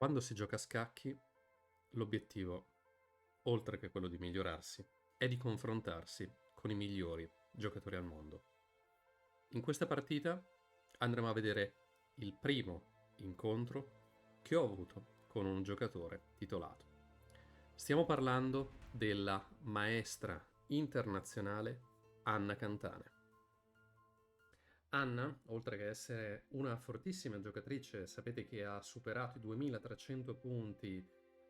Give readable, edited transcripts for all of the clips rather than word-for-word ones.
Quando si gioca a scacchi, l'obiettivo, oltre che quello di migliorarsi, è di confrontarsi con i migliori giocatori al mondo. In questa partita andremo a vedere il primo incontro che ho avuto con un giocatore titolato. Stiamo parlando della maestra internazionale Anna Cantane. Anna, oltre che essere una fortissima giocatrice, sapete che ha superato i 2300 punti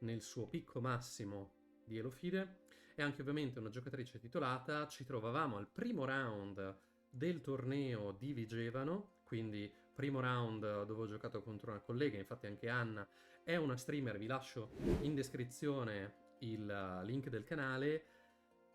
nel suo picco massimo di Elofide, è anche ovviamente una giocatrice titolata. Ci trovavamo al primo round del torneo di Vigevano, quindi primo round dove ho giocato contro una collega, infatti anche Anna è una streamer, vi lascio in descrizione il link del canale.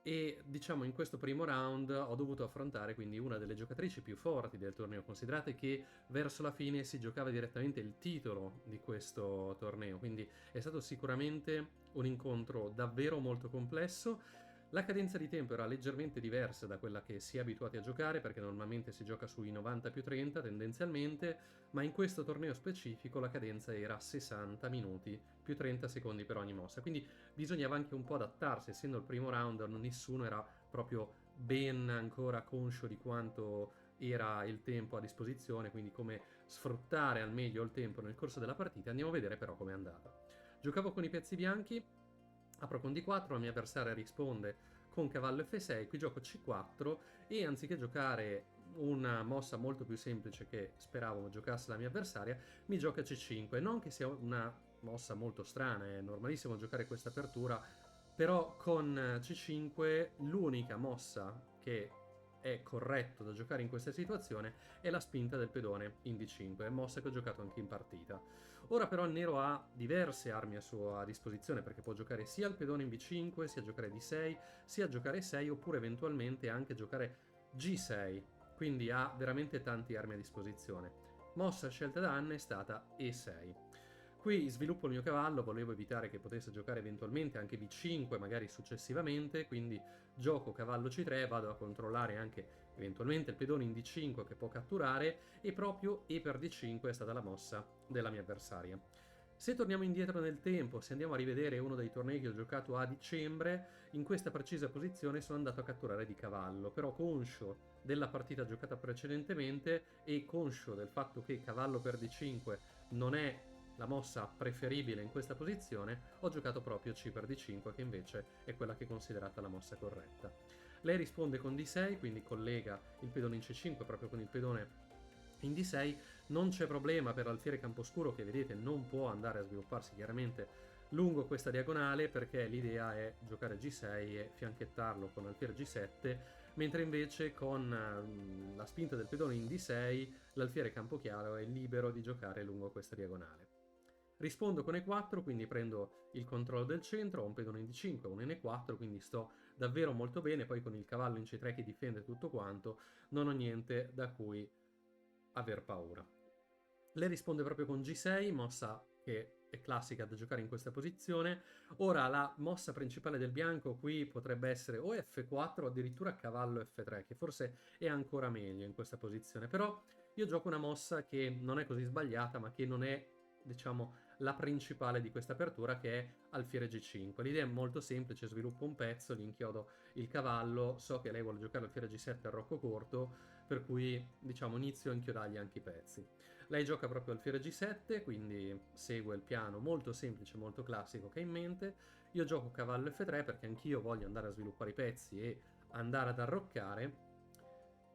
E diciamo in questo primo round ho dovuto affrontare quindi una delle giocatrici più forti del torneo. Considerate che verso la fine si giocava direttamente il titolo di questo torneo, quindi è stato sicuramente un incontro davvero molto complesso. La cadenza di tempo era leggermente diversa da quella che si è abituati a giocare, perché normalmente si gioca sui 90 più 30 tendenzialmente, ma in questo torneo specifico la cadenza era 60 minuti più 30 secondi per ogni mossa, quindi bisognava anche un po' adattarsi. Essendo il primo round nessuno era proprio ben ancora conscio di quanto era il tempo a disposizione, quindi come sfruttare al meglio il tempo nel corso della partita. Andiamo a vedere però com'è andata. Giocavo con i pezzi bianchi, apro con D4, la mia avversaria risponde con cavallo F6, qui gioco C4 e anziché giocare una mossa molto più semplice che speravo giocasse la mia avversaria, mi gioca C5. Non che sia una mossa molto strana, è normalissimo giocare questa apertura, però con C5 l'unica mossa che è corretto da giocare in questa situazione è la spinta del pedone in D5, mossa che ho giocato anche in partita. Ora però il nero ha diverse armi a sua disposizione, perché può giocare sia il pedone in B5, sia giocare D6, sia giocare 6, oppure eventualmente anche giocare G6, quindi ha veramente tante armi a disposizione. Mossa scelta da Anna è stata E6. Qui sviluppo il mio cavallo, volevo evitare che potesse giocare eventualmente anche B5 magari successivamente, quindi gioco cavallo C3, vado a controllare anche eventualmente il pedone in D5 che può catturare, e proprio E per D5 è stata la mossa della mia avversaria. Se torniamo indietro nel tempo, se andiamo a rivedere uno dei tornei che ho giocato a dicembre, in questa precisa posizione sono andato a catturare di cavallo, però conscio della partita giocata precedentemente e conscio del fatto che cavallo per D5 non è la mossa preferibile in questa posizione, ho giocato proprio C per D5, che invece è quella che è considerata la mossa corretta. Lei risponde con D6, quindi collega il pedone in C5 proprio con il pedone in D6. Non c'è problema per l'alfiere camposcuro, che vedete non può andare a svilupparsi chiaramente lungo questa diagonale, perché l'idea è giocare G6 e fianchettarlo con alfiere G7, mentre invece con la spinta del pedone in D6 l'alfiere campochiaro è libero di giocare lungo questa diagonale. Rispondo con E4, quindi prendo il controllo del centro, ho un pedone in D5, un in E4, quindi sto davvero molto bene. Poi con il cavallo in C3 che difende tutto quanto, non ho niente da cui aver paura. Lei risponde proprio con G6, mossa che è classica da giocare in questa posizione. Ora la mossa principale del bianco qui potrebbe essere o F4 o addirittura cavallo F3, che forse è ancora meglio in questa posizione. Però io gioco una mossa che non è così sbagliata, ma che non è, diciamo, la principale di questa apertura, che è alfiere G5. L'idea è molto semplice: sviluppo un pezzo, gli inchiodo il cavallo, so che lei vuole giocare alfiere G7 al rocco corto, per cui diciamo inizio a inchiodargli anche i pezzi. Lei gioca proprio alfiere G7, quindi segue il piano molto semplice, molto classico che ha in mente. Io gioco cavallo F3 perché anch'io voglio andare a sviluppare i pezzi e andare ad arroccare.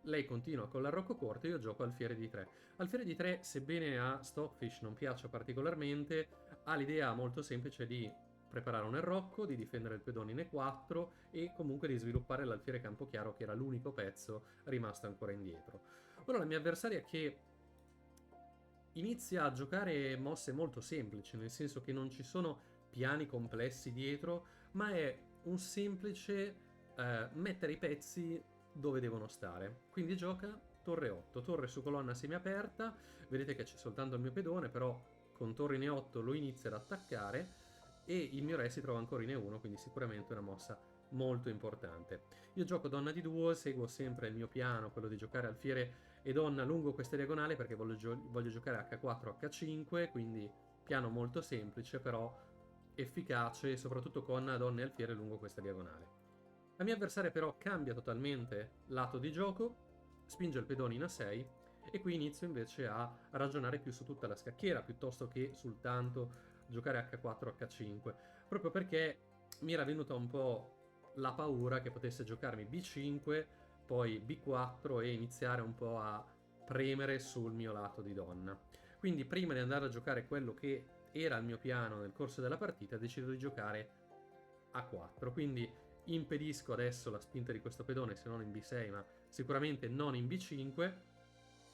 Lei continua con l'arrocco corto e io gioco alfiere D3. Alfiere D3, sebbene a Stockfish non piaccia particolarmente, ha l'idea molto semplice di preparare un arrocco, di difendere il pedone in E4 e comunque di sviluppare l'alfiere campochiaro, che era l'unico pezzo rimasto ancora indietro. Ora la mia avversaria, che inizia a giocare mosse molto semplici, nel senso che non ci sono piani complessi dietro, ma è un semplice mettere i pezzi dove devono stare. Quindi gioca torre 8, torre su colonna semiaperta. Vedete che c'è soltanto il mio pedone, però con torre in E8 lo inizia ad attaccare e il mio re si trova ancora in E1, quindi sicuramente una mossa molto importante. Io gioco donna di duo, seguo sempre il mio piano, quello di giocare alfiere e donna lungo questa diagonale, perché voglio giocare H4, H5, quindi piano molto semplice, però efficace, soprattutto con donne e alfiere lungo questa diagonale. La mia avversaria però cambia totalmente lato di gioco, spinge il pedone in A6 e qui inizio invece a ragionare più su tutta la scacchiera piuttosto che soltanto giocare H4, H5, proprio perché mi era venuta un po' la paura che potesse giocarmi B5, poi B4 e iniziare un po' a premere sul mio lato di donna. Quindi prima di andare a giocare quello che era il mio piano nel corso della partita, decido di giocare A4, quindi impedisco adesso la spinta di questo pedone se non in B6, ma sicuramente non in B5,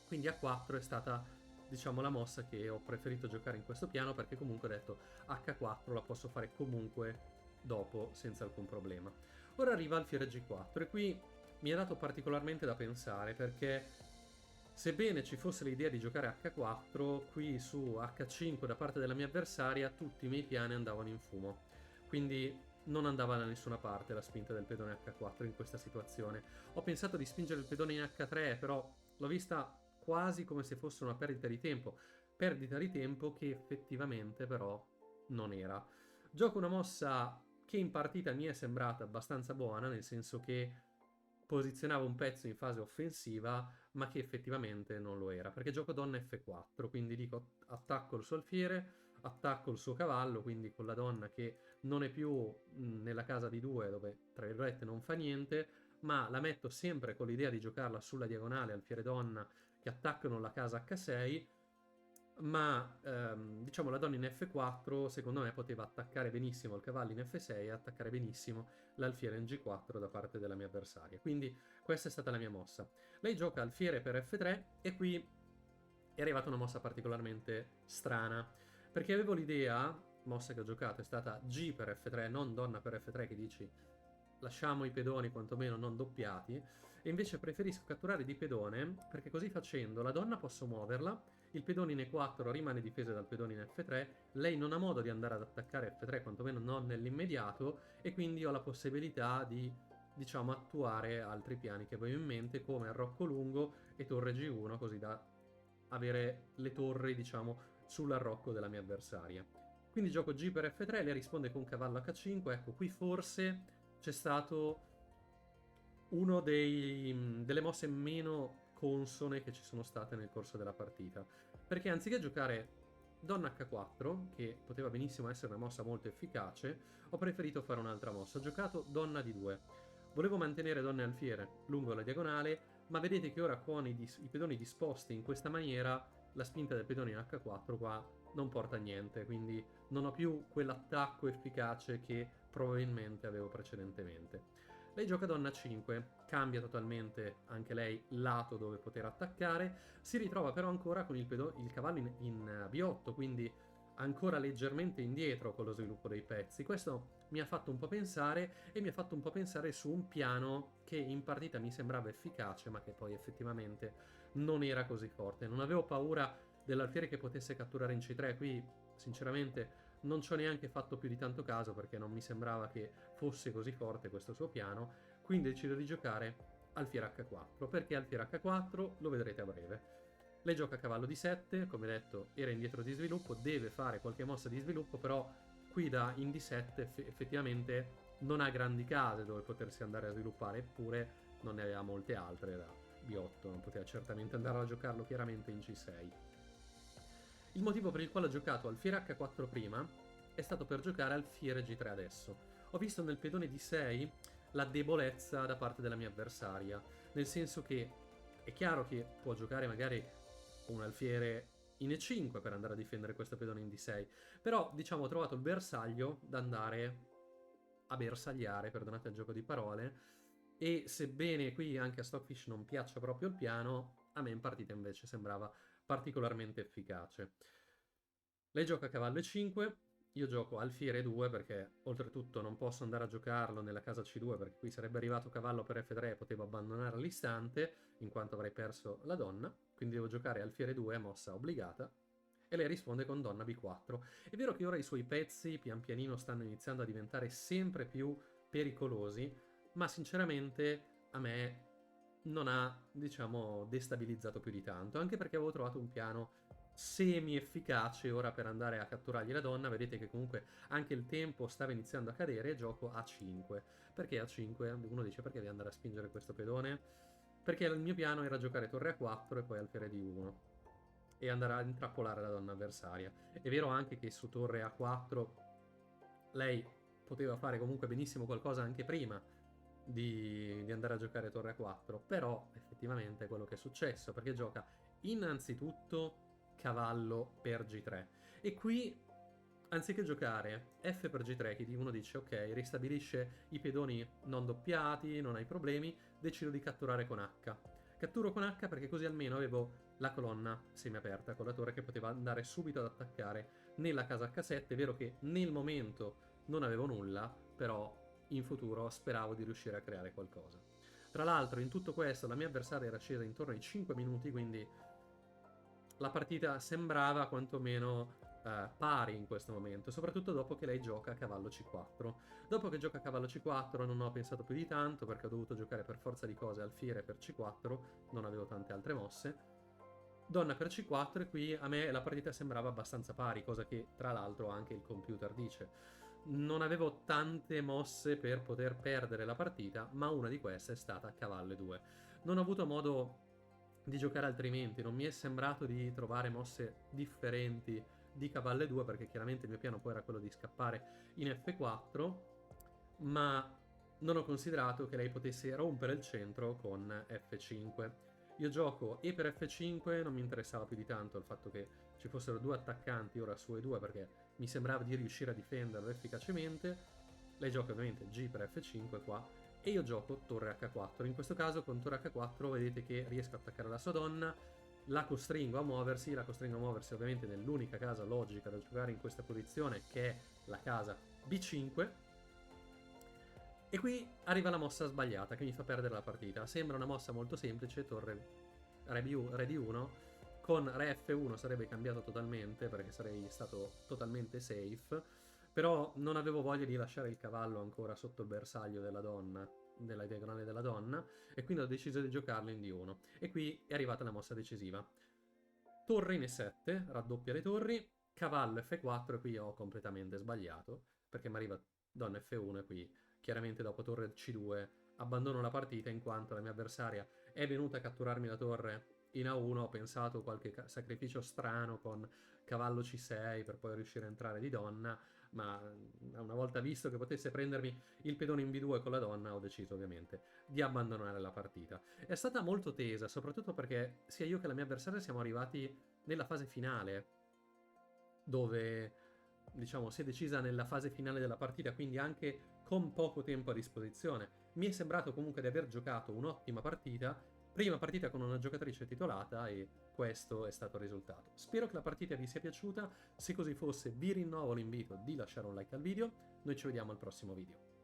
quindi A4 è stata, diciamo, la mossa che ho preferito giocare in questo piano, perché comunque ho detto H4 la posso fare comunque dopo senza alcun problema. Ora arriva alfiere G4 e qui mi è dato particolarmente da pensare, perché sebbene ci fosse l'idea di giocare H4, qui su H5 da parte della mia avversaria tutti i miei piani andavano in fumo, quindi non andava da nessuna parte la spinta del pedone H4 in questa situazione. Ho pensato di spingere il pedone in H3, però l'ho vista quasi come se fosse una perdita di tempo che effettivamente però non era. Gioco una mossa che in partita mi è sembrata abbastanza buona, nel senso che posizionava un pezzo in fase offensiva, ma che effettivamente non lo era, perché gioco donna F4, quindi dico attacco il suo alfiere, attacco il suo cavallo, quindi con la donna che non è più nella casa di 2 dove tra virgolette non fa niente, ma la metto sempre con l'idea di giocarla sulla diagonale alfiere donna che attaccano la casa H6, ma diciamo la donna in F4 secondo me poteva attaccare benissimo il cavallo in F6 e attaccare benissimo l'alfiere in G4 da parte della mia avversaria. Quindi questa è stata la mia mossa. Lei gioca alfiere per F3 e qui è arrivata una mossa particolarmente strana, perché avevo l'idea, mossa che ho giocato è stata G per F3, non donna per F3 che dici lasciamo i pedoni quantomeno non doppiati, e invece preferisco catturare di pedone, perché così facendo la donna posso muoverla, il pedone in E4 rimane difeso dal pedone in F3, lei non ha modo di andare ad attaccare F3, quantomeno non nell'immediato, e quindi ho la possibilità di, diciamo, attuare altri piani che avevo in mente, come arrocco lungo e torre G1, così da avere le torri, diciamo, sull'arrocco della mia avversaria. Quindi gioco G per F3, lei risponde con cavallo H5, ecco qui forse c'è stato uno delle mosse meno consone che ci sono state nel corso della partita, perché anziché giocare donna H4, che poteva benissimo essere una mossa molto efficace, ho preferito fare un'altra mossa. Ho giocato donna D2. Volevo mantenere donna e alfiere lungo la diagonale, ma vedete che ora con i pedoni disposti in questa maniera la spinta del pedone in H4 qua non porta a niente, quindi non ho più quell'attacco efficace che probabilmente avevo precedentemente. Lei gioca donna 5, cambia totalmente anche lei lato dove poter attaccare, si ritrova però ancora con il cavallo in B8, quindi ancora leggermente indietro con lo sviluppo dei pezzi. Questo mi ha fatto un po' pensare, e mi ha fatto un po' pensare su un piano che in partita mi sembrava efficace, ma che poi effettivamente non era così forte. Non avevo paura dell'alfiere che potesse catturare in C3, qui sinceramente non ci ho neanche fatto più di tanto caso perché non mi sembrava che fosse così forte questo suo piano, quindi decido di giocare alfiere H4. Perché alfiere H4? Lo vedrete a breve. Lei gioca cavallo di 7, come detto era indietro di sviluppo, deve fare qualche mossa di sviluppo, però qui da in D7 effettivamente non ha grandi case dove potersi andare a sviluppare, eppure non ne aveva molte altre da B8, non poteva certamente andare a giocarlo chiaramente in C6. Il motivo per il quale ho giocato alfiere H4 prima è stato per giocare alfiere G3 adesso. Ho visto nel pedone D6 la debolezza da parte della mia avversaria, nel senso che è chiaro che può giocare magari un alfiere in E5 per andare a difendere questo pedone in D6, però diciamo ho trovato il bersaglio da andare a bersagliare, perdonate il gioco di parole, e sebbene qui anche a Stockfish non piaccia proprio il piano, a me in partita invece sembrava particolarmente efficace. Lei gioca cavallo E5, io gioco alfiere 2 perché oltretutto non posso andare a giocarlo nella casa C2 perché qui sarebbe arrivato cavallo per F3 e potevo abbandonare all'istante in quanto avrei perso la donna, quindi devo giocare alfiere 2, mossa obbligata, e lei risponde con donna B4. È vero che ora i suoi pezzi pian pianino stanno iniziando a diventare sempre più pericolosi, ma sinceramente a me non ha, diciamo, destabilizzato più di tanto, anche perché avevo trovato un piano semi efficace ora per andare a catturargli la donna. Vedete che comunque anche il tempo stava iniziando a cadere e gioco A5. Perché A5? Uno dice perché devi andare a spingere questo pedone? Perché il mio piano era giocare torre A4 e poi alfiere D1 e andare a intrappolare la donna avversaria. È vero anche che su torre A4 lei poteva fare comunque benissimo qualcosa anche prima di andare a giocare torre A4, però effettivamente è quello che è successo, perché gioca innanzitutto cavallo per G3. E qui, anziché giocare F per G3, che uno dice ok, ristabilisce i pedoni non doppiati, non hai problemi, decido di catturare con H. Catturo con H perché così almeno avevo la colonna semiaperta con la torre che poteva andare subito ad attaccare nella casa H7. È vero che nel momento non avevo nulla, però in futuro speravo di riuscire a creare qualcosa. Tra l'altro, in tutto questo, la mia avversaria era scesa intorno ai 5 minuti, quindi la partita sembrava quantomeno pari in questo momento, soprattutto dopo che lei gioca a cavallo C4. Dopo che gioca a cavallo C4 non ho pensato più di tanto, perché ho dovuto giocare per forza di cose alfiere per C4, non avevo tante altre mosse. Donna per C4 e qui a me la partita sembrava abbastanza pari, cosa che tra l'altro anche il computer dice. Non avevo tante mosse per poter perdere la partita, ma una di queste è stata cavallo e 2. Non ho avuto modo di giocare altrimenti, non mi è sembrato di trovare mosse differenti di cavallo e 2 perché chiaramente il mio piano poi era quello di scappare in F4, ma non ho considerato che lei potesse rompere il centro con F5. Io gioco e per F5 non mi interessava più di tanto il fatto che ci fossero due attaccanti ora su E2 perché mi sembrava di riuscire a difenderlo efficacemente. Lei gioca ovviamente G per F5 qua e io gioco torre H4. In questo caso con torre H4 vedete che riesco a attaccare la sua donna, la costringo a muoversi ovviamente nell'unica casa logica da giocare in questa posizione che è la casa B5. E qui arriva la mossa sbagliata che mi fa perdere la partita. Sembra una mossa molto semplice, torre re D1, con re F1 sarebbe cambiato totalmente perché sarei stato totalmente safe, però non avevo voglia di lasciare il cavallo ancora sotto il bersaglio della donna, della diagonale della donna, e quindi ho deciso di giocarlo in D1. E qui è arrivata la mossa decisiva. Torre in E7, raddoppia le torri, cavallo F4 e qui ho completamente sbagliato, perché mi arriva donna F1 e qui chiaramente dopo torre C2 abbandono la partita in quanto la mia avversaria è venuta a catturarmi la torre in A1, ho pensato qualche sacrificio strano con cavallo C6 per poi riuscire a entrare di donna, ma una volta visto che potesse prendermi il pedone in B2 con la donna ho deciso ovviamente di abbandonare la partita. È stata molto tesa, soprattutto perché sia io che la mia avversaria siamo arrivati nella fase finale, dove diciamo si è decisa nella fase finale della partita, quindi anche con poco tempo a disposizione. Mi è sembrato comunque di aver giocato un'ottima partita, prima partita con una giocatrice titolata e questo è stato il risultato. Spero che la partita vi sia piaciuta, se così fosse vi rinnovo l'invito di lasciare un like al video, noi ci vediamo al prossimo video.